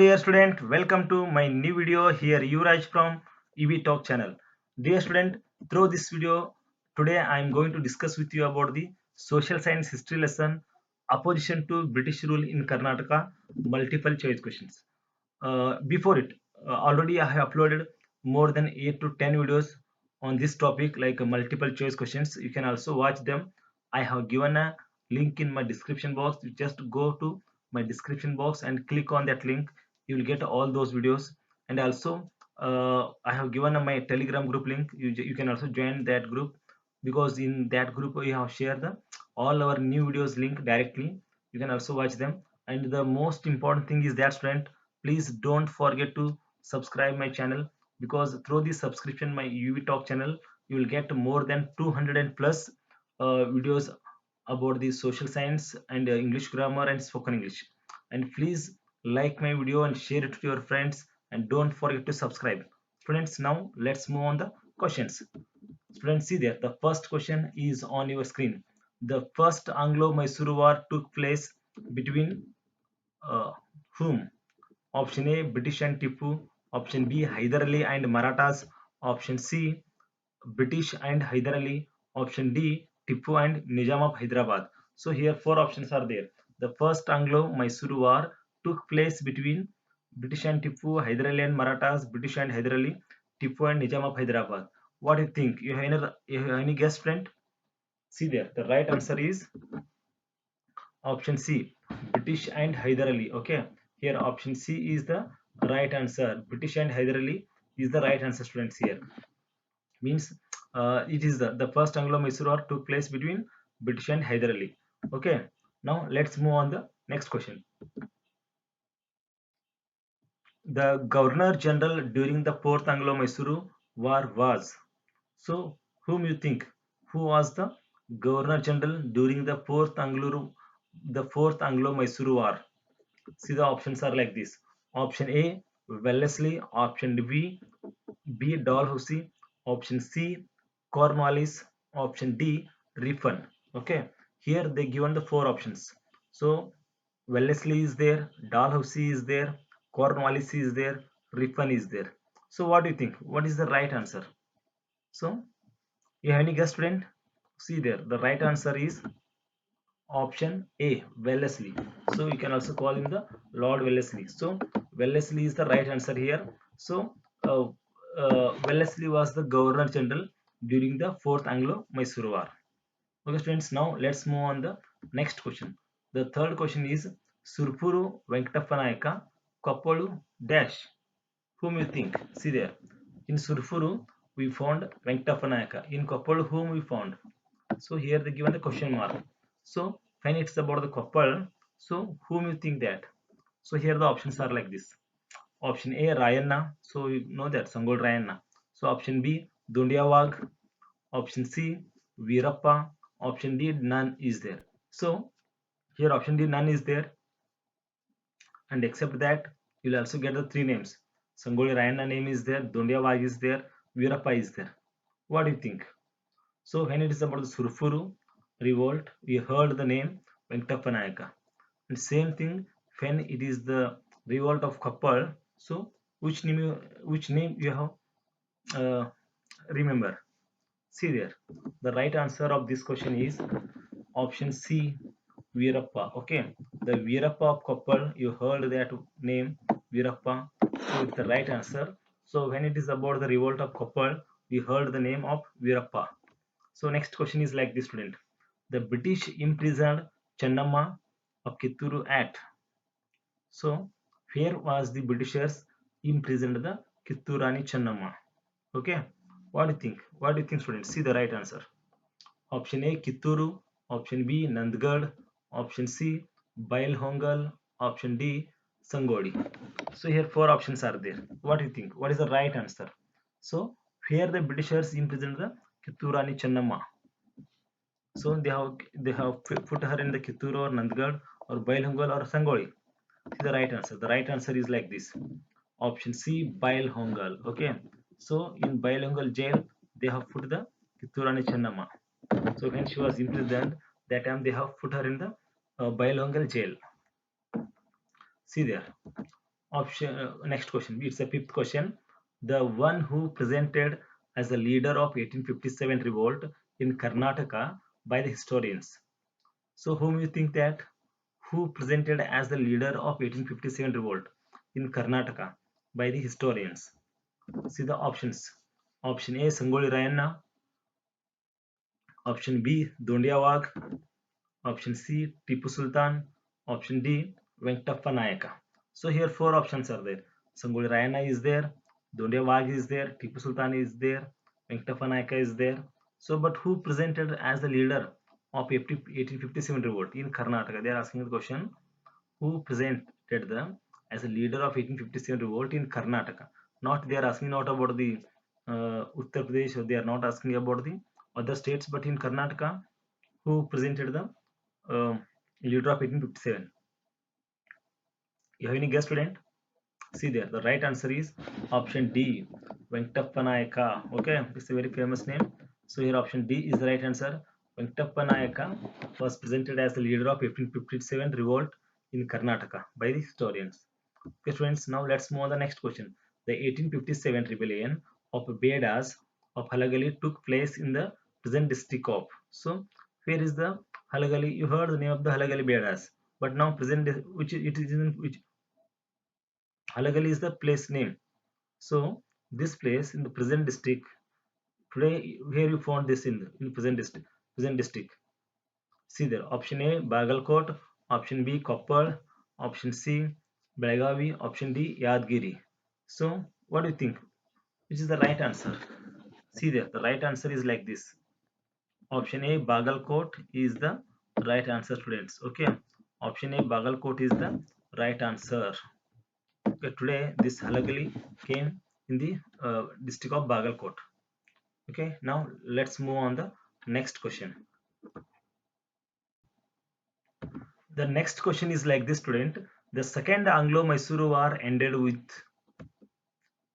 dear student, welcome to my new video. Here Yuvraj from EV Talk channel. Dear student, through this video today I am going to discuss with you about the social science history lesson opposition to British rule in Karnataka, multiple choice questions. Before it, already I have uploaded more than 8 to 10 videos on this topic, like multiple choice questions. You can also watch them. I have given a link in my description box. You just go to my description box and click on that link. You will get all those videos. And also I have given my telegram group link. You can also join that group, because in that group we have shared the all our new videos link directly. You can also watch them. And the most important thing is that, student, please don't forget to subscribe my channel, because through this subscription my UV Talk channel, you will get more than 200 and plus videos about the social science and English grammar and spoken English. And please like my video and share it to your friends, and don't forget to subscribe. Students, now let's move on the questions. Students, see there, the first question is on your screen. The first Anglo-Mysore War took place between uh, whom? Option A, British and Tipu. Option B, Hyder Ali and Marathas. Option C, British and Hyder Ali. Option D, Tipu and Nizam of Hyderabad. So here four options are there. The first Anglo-Mysore War took place between British and Tipu, Hyder Ali and Marathas, British and Hyder Ali, Tipu and Nizam of Hyderabad. What do you think? You have any guess, friend? See there, the right answer is option C, British and Hyder Ali. Okay, here option C is the right answer. British and Hyder Ali is the right answer, students. Here means it is the first Anglo-Mysore War took place between British and Hyder Ali. Okay, now let's move on the next question. The Governor General during the fourth Anglo-Mysore War was, so whom you think? Who was the Governor General during the fourth Anglo-Mysore War? See, the options are like this. Option A, Wellesley. Option B, Dalhousie. Option C, Cornwallis. Option D, Riffin. Okay, here they given the four options. So Wellesley is there, Dalhousie is there, Cornwallis is there, Riffin is there. So what do you think? What is the right answer? So you have any guess, friend? See there, the right answer is option A, Wellesley. So you can also call him the Lord Wellesley. So Wellesley is the right answer here. So Wellesley was the Governor General during the fourth Anglo-Mysore War. Okay, students. Now let's move on the next question. The third question is Surpuru Venkatapanayaka Koppalu dash. Whom you think? See there. In Surpuru we found Venkatapanayaka. In Koppalu whom we found? So here they given the question mark. So when it's about the couple, so whom you think that? So here the options are like this. Option A, Rayanna. So you know that Sangol Rayanna. So option B, Dundiawag. Option C, Veerappa. Option D, none is there. So here option D, none is there. And except that, you'll also get the three names. Sangoli Rayanna name is there, Dundiawag is there, Veerappa is there. What do you think? So when it is about the Surfuru revolt, we heard the name Venkatapanayaka. And same thing when it is the revolt of Kappal. So which name you have remember? See there. The right answer of this question is option C, Veerappa. Okay, the Veerappa of Koppal. You heard that name, Veerappa. So it's the right answer. So when it is about the revolt of Koppal, we heard the name of Veerappa. So next question is like this, student. The British imprisoned Channamma of Kitturu Act. So where was the Britishers imprisoned the Kitturani Channamma? Okay. What do you think? What do you think, students? See the right answer. Option A, Kitturu. Option B, Nandgad. Option C, Bailhongal. Option D, Sangodi. So here four options are there. What do you think? What is the right answer? So here the Britishers imprisoned the Kitturani Channamma. So they have put her in the Kitturu or Nandgad or Bailhongal or Sangoli. See the right answer. The right answer is like this. Option C, Bailhongal. Okay. So in Bailhongal jail, they have put the Kitturani Channamma. So when she was imprisoned, that time they have put her in the Bailhongal jail. See there. Option next question. It's a fifth question. The one who presented as a leader of 1857 revolt in Karnataka by the historians. So whom you think that? Who presented as the leader of 1857 revolt in Karnataka by the historians? See the options. Option A Sangoli Rayanna, option B Dondia Wagh, option C Tipu Sultan, option D Venkatappa Nayaka. So here four options are there. Sangoli Rayanna is there, Dondia Wagh is there, Tipu Sultan is there, Venkatappa Nayaka is there. So but who presented as the leader of 1857 revolt in Karnataka? They are asking the question, who presented them as a leader of 1857 revolt in Karnataka. Not they are asking not about the Uttar Pradesh, or they are not asking about the other states, but in Karnataka, who presented the leader of 1857. You have any guess, student? See there, the right answer is option D, Venkatappa Nayaka. Okay, it's a very famous name. So here option D is the right answer. Venkatappa Nayaka was presented as the leader of 1857 revolt in Karnataka by the historians. Okay, students, now let's move on the next question. The 1857 rebellion of Bedas of Halagali took place in the present district of. So where is the Halagali? You heard the name of the Halagali Bedas, but now present which it is in which Halagali is the place name. So this place in the present district, today here you found this in the present district. Present district. See there. Option A Bagalkot, option B Koppal, option C Belagavi, option D Yadgiri. So what do you think? Which is the right answer? See there. The right answer is like this. Option A Bagalkot is the right answer, students. Okay. Option A Bagalkot is the right answer. Okay, today this Halagali came in the district of Bagalkot. Okay, now let's move on the next question. The next question is like this, student. The second Anglo-Mysore War ended with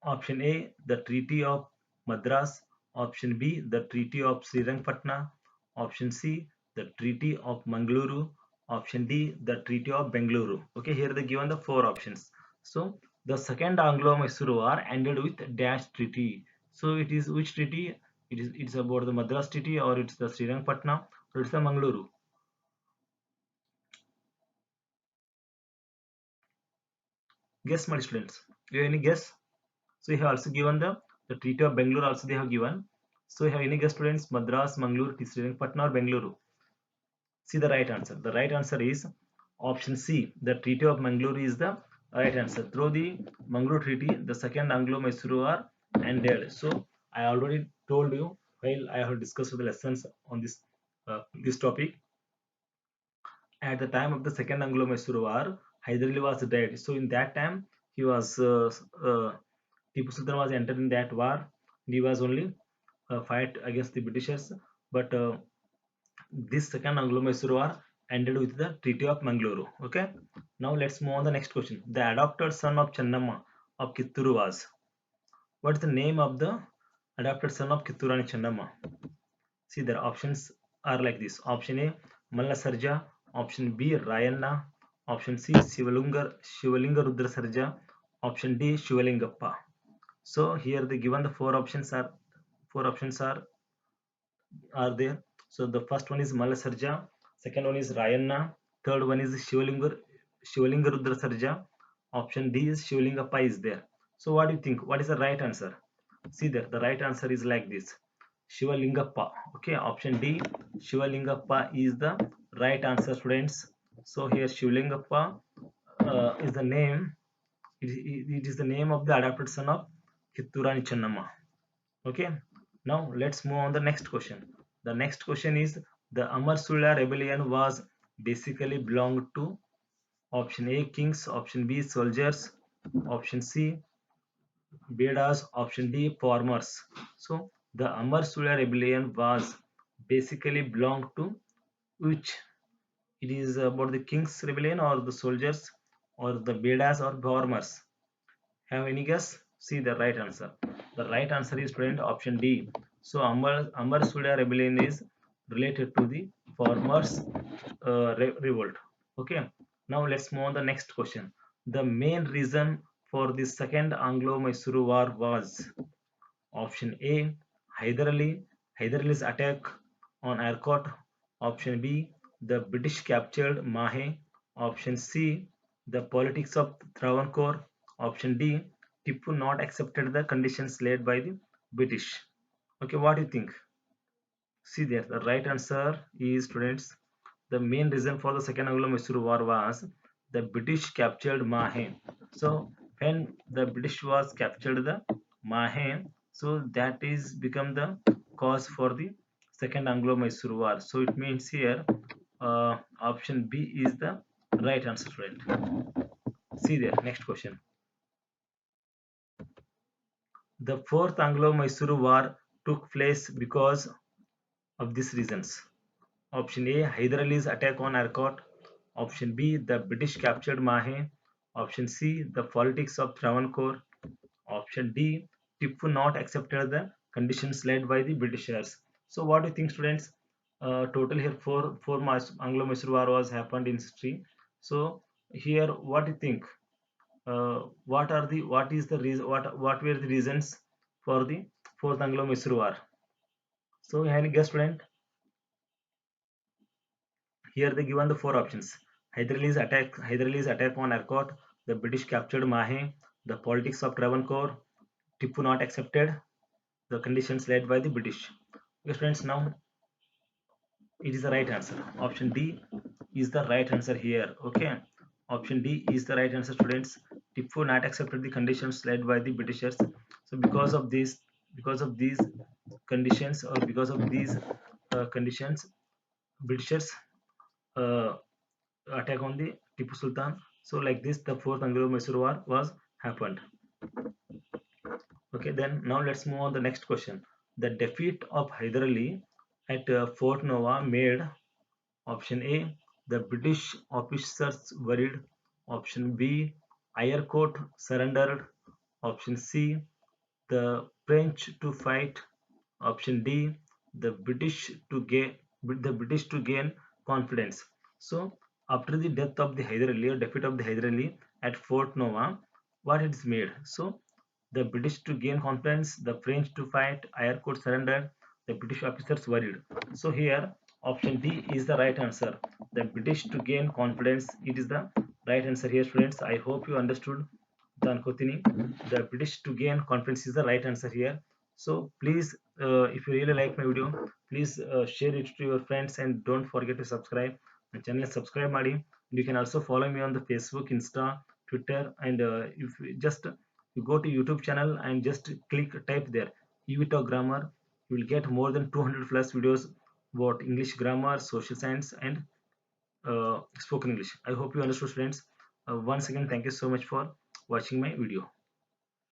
option A, the Treaty of Madras, option B, the Treaty of Srirangpatna, option C, the Treaty of Mangaluru, option D, the Treaty of Bengaluru. Okay, here they given the four options. So the second Anglo-Mysore War ended with dash treaty. So it is which treaty? It's about the Madras Treaty, or it's the Srirangpatna, or it's the Mangaluru. Guess, my students. You have any guess? So you have also given the Treaty of Bangalore also they have given. So you have any guess, students? Madras, Mangaluru, Srirangpatna or Bengaluru? See the right answer. The right answer is option C. The Treaty of Mangaluru is the right answer. Through the Mangaluru Treaty, the second Anglo-Mysore War ended. So I already told you while I have discussed the lessons on this topic. At the time of the second Anglo-Mysore War, Hyder Ali was dead. So in that time, he was Tipu Sultan was entered in that war. He was only fight against the Britishers. But this second Anglo-Mysore War ended with the Treaty of Mangaluru. Okay. Now let's move on the next question. The adopted son of Channamma of Kitturu was. What's the name of the adopted son of Kitturu and Channamma? See, their options are like this. Option A Malla Sarja, option B Rayanna, option C Shivalinga Rudra Sarja, option D Shivalingappa. So here the given the four options are there. So the first one is Malla Sarja, second one is Rayanna, third one is Shivalinga Rudra Sarja, option D is Shivalingappa is there. So what do you think? What is the right answer? See there, the right answer is like this. Shivalingappa. Okay, option D, Shivalingappa is the right answer, students. So here Shivalingappa is the name. It is the name of the adopted son of Kitturani Channamma. Okay, now let's move on the next question. The next question is the Amar Sula rebellion was basically belonged to option A kings, option B soldiers, option C Bedas, option D farmers. So the Amar Sula rebellion was basically belonged to which? It is about the king's rebellion or the soldiers or the Bedas or farmers. Have any guess? See the right answer. The right answer is friend option D. So Amar Sula rebellion is related to the farmers revolt. Okay. Now let's move on the next question. The main reason for the Second Anglo-Mysore War was? Option A, Hyder Ali, Hyder Ali's attack on Arcot. Option B, the British captured Mahe. Option C, the politics of Travancore. Option D, Tipu not accepted the conditions laid by the British. Okay, what do you think? See there, the right answer is, students, the main reason for the Second Anglo-Mysore War was the British captured Mahe. So when the British was captured the Mahe, so that is become the cause for the Second Anglo-Mysore War. So it means here option B is the right answer, student. See there, next question. The Fourth Anglo-Mysore War took place because of these reasons. Option A, Hyder Ali's attack on Arcot. Option B, the British captured Mahe. Option C, the politics of Travancore. Option D, Tipu not accepted the conditions laid by the Britishers. So what do you think, students? Total here four Anglo-Mysore War was happened in history. So here, what do you think? What is the reason? What were the reasons for the fourth Anglo-Mysore War? So any guess, student? Here they given the four options. Hyder Ali's attack on Arcot, the British captured Mahe, the politics of Travancore, Tipu not accepted, the conditions laid by the British. Okay, friends, now it is the right answer. Option D is the right answer here. Okay, option D is the right answer, students. Tipu not accepted the conditions laid by the Britishers. So because of these conditions, or because of these conditions, Britishers uh, attack on the Tipu Sultan. So like this, the fourth Anglo-Mysore War was happened. Okay, then now let's move on the next question. The defeat of Hyder Ali at Fort Nova made option A, the British officers worried. Option B, Ayercourt surrendered. Option C, the French to fight. Option D, the British to gain confidence. So after the death of the Hyder Ali, or defeat of the Hyder Ali at Fort Nova, what it is made? So the British to gain confidence, the French to fight, Ayercourt surrendered, the British officers worried. So here option D is the right answer. The British to gain confidence, it is the right answer here, students. I hope you understood the Ankotini. The British to gain confidence is the right answer here. So please, if you really like my video, please share it to your friends, and don't forget to subscribe my channel. Subscribe ಮಾಡಿ. You can also follow me on the Facebook, Insta, Twitter, and if you go to YouTube channel and just type there EV Talk Grammar, you will get more than 200 plus videos about English grammar, social science, and spoken English. I hope you understood, students. Once again, thank you so much for watching my video.